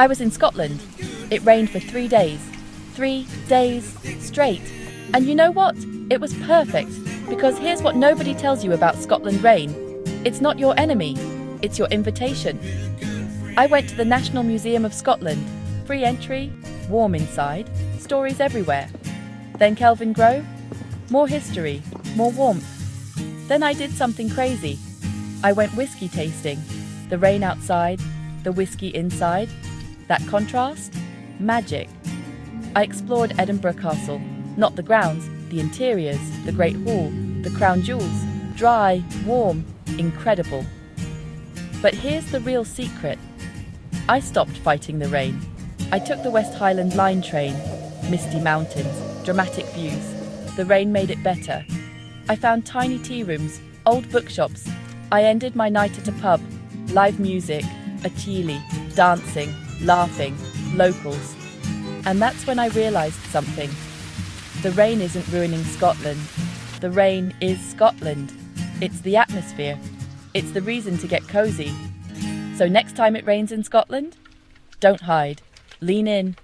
I was in Scotland. It rained for 3 days. 3 days straight. And you know what? It was perfect, because here's what nobody tells you about Scotland rain. It's not your enemy, it's your invitation. I went to the National Museum of Scotland. Free entry, warm inside, stories everywhere. Then Kelvin Grove, more history, more warmth. Then I did something crazy. I went whiskey tasting. The rain outside, the whiskey inside. That contrast? Magic. I explored Edinburgh Castle, not the grounds, the interiors, the Great Hall, the Crown Jewels. Dry, warm, incredible. But here's the real secret. I stopped fighting the rain. I took the West Highland Line train. Misty mountains, dramatic views. The rain made it better. I found tiny tea rooms, old bookshops. I ended my night at a pub. Live music, a chili, dancing, laughing, locals. And that's when I realised something. The rain isn't ruining Scotland. The rain is Scotland. It's the atmosphere. It's the reason to get cosy. So next time it rains in Scotland, don't hide. Lean in,